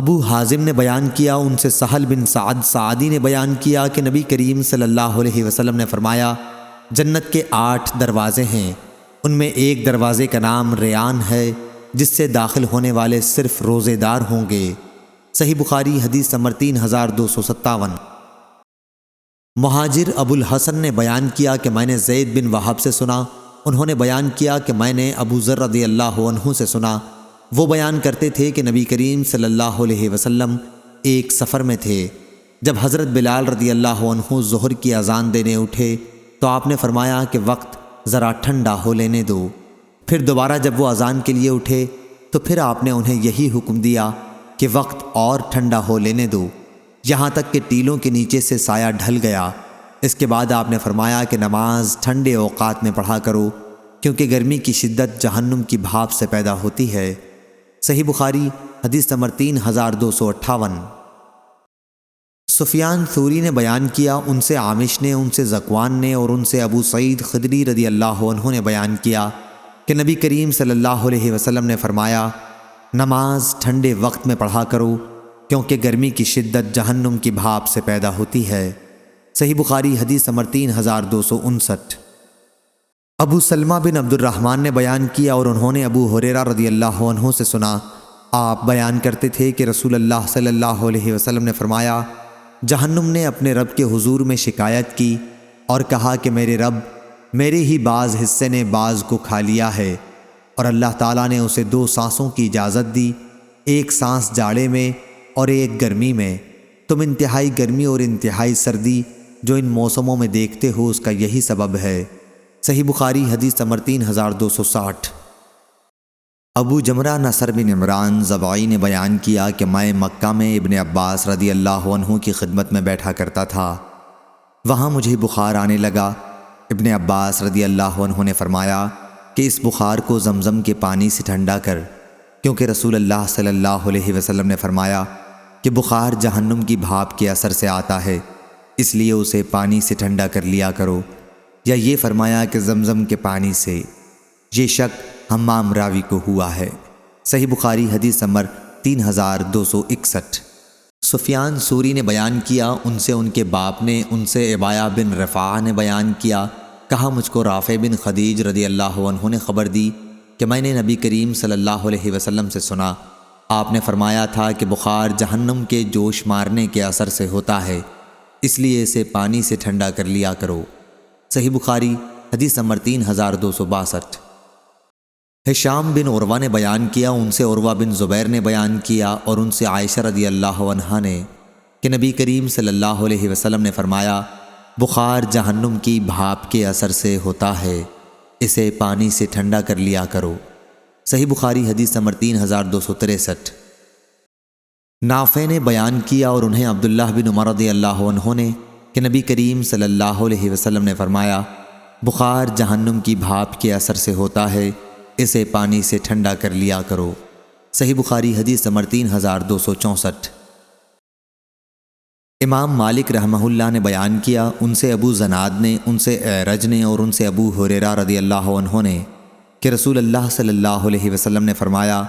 ابو حازم نے بیان کیا، ان سے سہل بن سعد سعدی نے بیان کیا کہ نبی کریم صلی اللہ علیہ وسلم نے فرمایا، جنت کے 8 دروازے ہیں، ان میں ایک دروازے کا نام ریان ہے، جس سے داخل ہونے والے صرف روزے دار ہوں گے۔ صحیح بخاری حدیث نمبر 3257۔ مہاجر ابو الحسن نے بیان کیا کہ میں نے زید بن وہب سے سنا، انہوں نے بیان کیا کہ میں نے ابو ذر رضی اللہ عنہ سے سنا، وہ بیان کرتے تھے کہ نبی کریم صلی اللہ علیہ وسلم ایک سفر میں تھے۔ جب حضرت بلال رضی اللہ عنہ ظہر کی اذان دینے اٹھے تو آپ نے فرمایا کہ وقت ذرا ٹھنڈا ہو لینے دو۔ پھر دوبارہ جب وہ اذان کے لیے اٹھے تو پھر آپ نے انہیں یہی حکم دیا کہ وقت اور ٹھنڈا ہو لینے دو، یہاں تک کہ ٹیلوں کے نیچے سے سایہ ڈھل گیا۔ اس کے بعد آپ نے فرمایا کہ نماز ٹھنڈے اوقات میں پڑھا کرو، کیونکہ گرمی کی شدت جہنم کی بھاپ سے پیدا ہوتی ہے۔ صحیح بخاری حدیث نمبر 3258۔ سفیان ثوری نے بیان کیا، ان سے عامش نے، ان سے ذکوان نے اور ان سے ابو سعید خدری رضی اللہ عنہ نے بیان کیا کہ نبی کریم صلی اللہ علیہ وسلم نے فرمایا، نماز ٹھنڈے وقت میں پڑھا کرو، کیونکہ گرمی کی شدت جہنم کی بھاپ سے پیدا ہوتی ہے۔ صحیح بخاری حدیث نمبر 3259۔ ابو سلمہ بن عبد الرحمن نے بیان کیا اور انہوں نے ابو ہریرہ رضی اللہ عنہ سے سنا، آپ بیان کرتے تھے کہ رسول اللہ صلی اللہ علیہ وسلم نے فرمایا، جہنم نے اپنے رب کے حضور میں شکایت کی اور کہا کہ میرے رب، میرے ہی بعض حصے نے بعض کو کھا لیا ہے، اور اللہ تعالیٰ نے اسے 2 سانسوں کی اجازت دی، ایک سانس جاڑے میں اور ایک گرمی میں، تم انتہائی گرمی اور انتہائی سردی جو ان موسموں میں دیکھتے ہو اس کا یہی سبب ہے۔ صحیح بخاری حدیث نمبر 3260۔ ابو جمرہ نصر بن عمران ضبعی نے بیان کیا کہ میں مکہ میں ابن عباس رضی اللہ عنہ کی خدمت میں بیٹھا کرتا تھا، وہاں مجھے بخار آنے لگا۔ ابن عباس رضی اللہ عنہ نے فرمایا کہ اس بخار کو زمزم کے پانی سے ٹھنڈا کر، کیونکہ رسول اللہ صلی اللہ علیہ وسلم نے فرمایا کہ بخار جہنم کی بھاپ کے اثر سے آتا ہے، اس لیے اسے پانی سے ٹھنڈا کر لیا کرو، یا یہ فرمایا کہ زمزم کے پانی سے۔ یہ شک حمام راوی کو ہوا ہے۔ صحیح بخاری حدیث نمبر 3261۔ سفیان ثوری نے بیان کیا، ان سے ان کے باپ نے، ان سے عبایہ بن رفاعہ نے بیان کیا، کہا مجھ کو رافع بن خدیج رضی اللہ عنہ نے خبر دی کہ میں نے نبی کریم صلی اللہ علیہ وسلم سے سنا، آپ نے فرمایا تھا کہ بخار جہنم کے جوش مارنے کے اثر سے ہوتا ہے، اس لیے اسے پانی سے ٹھنڈا کر لیا کرو۔ صحیح بخاری حدیث نمبر 3262۔ ہشام بن عروہ نے بیان کیا، ان سے عروہ بن زبیر نے بیان کیا اور ان سے عائشہ رضی اللہ عنہا نے کہ نبی کریم صلی اللہ علیہ وسلم نے فرمایا، بخار جہنم کی بھاپ کے اثر سے ہوتا ہے، اسے پانی سے ٹھنڈا کر لیا کرو۔ صحیح بخاری حدیث نمبر 3263۔ نافع نے بیان کیا اور انہیں عبداللہ بن عمر رضی اللہ عنہ نے کہ نبی کریم صلی اللہ علیہ وسلم نے فرمایا، بخار جہنم کی بھاپ کے اثر سے ہوتا ہے، اسے پانی سے ٹھنڈا کر لیا کرو۔ صحیح بخاری حدیث نمبر 3264۔ امام مالک رحمہ اللہ نے بیان کیا، ان سے ابو زناد نے، ان سے اعرج نے اور ان سے ابو ہریرہ رضی اللہ عنہ نے کہ رسول اللہ صلی اللہ علیہ وسلم نے فرمایا،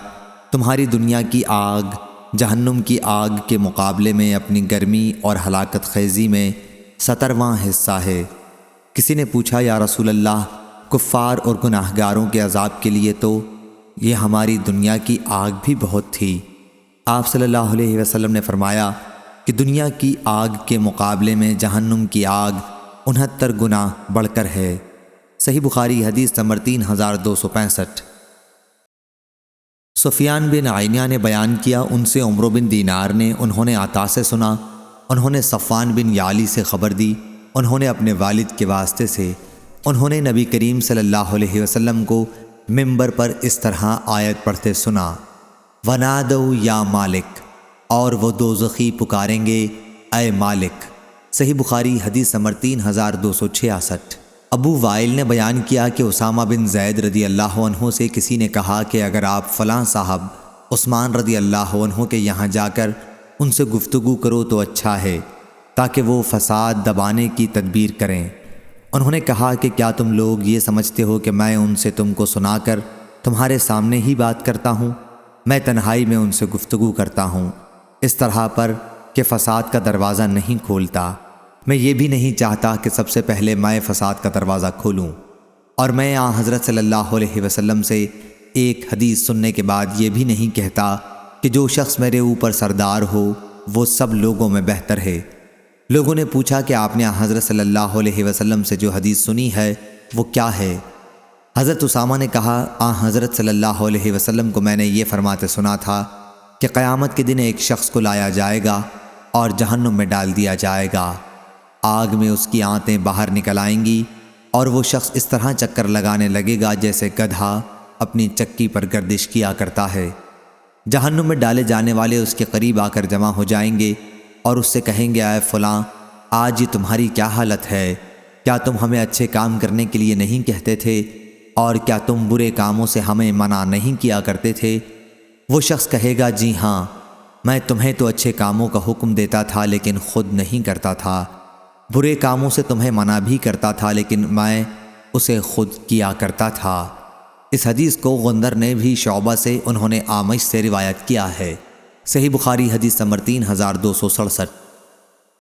تمہاری دنیا کی آگ جہنم کی آگ کے مقابلے میں اپنی گرمی اور ہلاکت خیزی میں 70واں حصہ ہے۔ کسی نے پوچھا، یا رسول اللہ، کفار اور گناہ گاروں کے عذاب کے لیے تو یہ ہماری دنیا کی آگ بھی بہت تھی۔ آپ صلی اللہ علیہ وسلم نے فرمایا کہ دنیا کی آگ کے مقابلے میں جہنم کی آگ 69 گنا بڑھ کر ہے۔ صحیح بخاری حدیث نمبر 3265۔ سفیان بن عینیہ نے بیان کیا، ان سے عمرو بن دینار نے، انہوں نے عطا سے سنا، انہوں نے صفوان بن یعلی سے خبر دی، انہوں نے اپنے والد کے واسطے سے، انہوں نے نبی کریم صلی اللہ علیہ وسلم کو ممبر پر اس طرح آیت پڑھتے سنا، وَنَادَوْا یا مالک، اور وہ دوزخی پکاریں گے، اے مالک۔ صحیح بخاری حدیث نمبر 3266۔ ابو وائل نے بیان کیا کہ اسامہ بن زید رضی اللہ عنہ سے کسی نے کہا کہ اگر آپ فلاں صاحب عثمان رضی اللہ عنہ کے یہاں جا کر ان سے گفتگو کرو تو اچھا ہے، تاکہ وہ فساد دبانے کی تدبیر کریں۔ انہوں نے کہا کہ کیا تم لوگ یہ سمجھتے ہو کہ میں ان سے تم کو سنا کر تمہارے سامنے ہی بات کرتا ہوں؟ میں تنہائی میں ان سے گفتگو کرتا ہوں۔ اس طرح پر کہ فساد کا دروازہ نہیں کھولتا۔ میں یہ بھی نہیں چاہتا کہ سب سے پہلے میں فساد کا دروازہ کھولوں، اور میں حضرت صلی اللہ علیہ وسلم سے ایک حدیث سننے کے بعد یہ بھی نہیں کہتا کہ جو شخص میرے اوپر سردار ہو وہ سب لوگوں میں بہتر ہے۔ لوگوں نے پوچھا کہ آپ نے حضرت صلی اللہ علیہ وسلم سے جو حدیث سنی ہے وہ کیا ہے؟ حضرت اسامہ نے کہا حضرت صلی اللہ علیہ وسلم کو میں نے یہ فرماتے سنا تھا کہ قیامت کے دن ایک شخص کو لایا جائے گا اور جہنم میں ڈال دیا جائے گا، آگ میں اس کی آنتیں باہر نکل آئیں گی اور وہ شخص اس طرح چکر لگانے لگے گا جیسے گدھا اپنی چکی پر گردش کیا کرتا ہے۔ جہنم میں ڈالے جانے والے اس کے قریب آ کر جمع ہو جائیں گے اور اس سے کہیں گے اے فلاں، آج یہ تمہاری کیا حالت ہے؟ کیا تم ہمیں اچھے کام کرنے کے لیے نہیں کہتے تھے، اور کیا تم برے کاموں سے ہمیں منع نہیں کیا کرتے تھے؟ وہ شخص کہے گا جی ہاں، میں تمہیں تو اچھے کاموں کا حکم دیتا تھا لیکن خود نہیں کرتا تھا، برے کاموں سے تمہیں منع بھی کرتا تھا لیکن میں اسے خود کیا کرتا تھا۔ اس حدیث کو غندر نے بھی شعبہ سے، انہوں نے اعمش سے روایت کیا ہے۔ صحیح بخاری حدیث نمبر 3267۔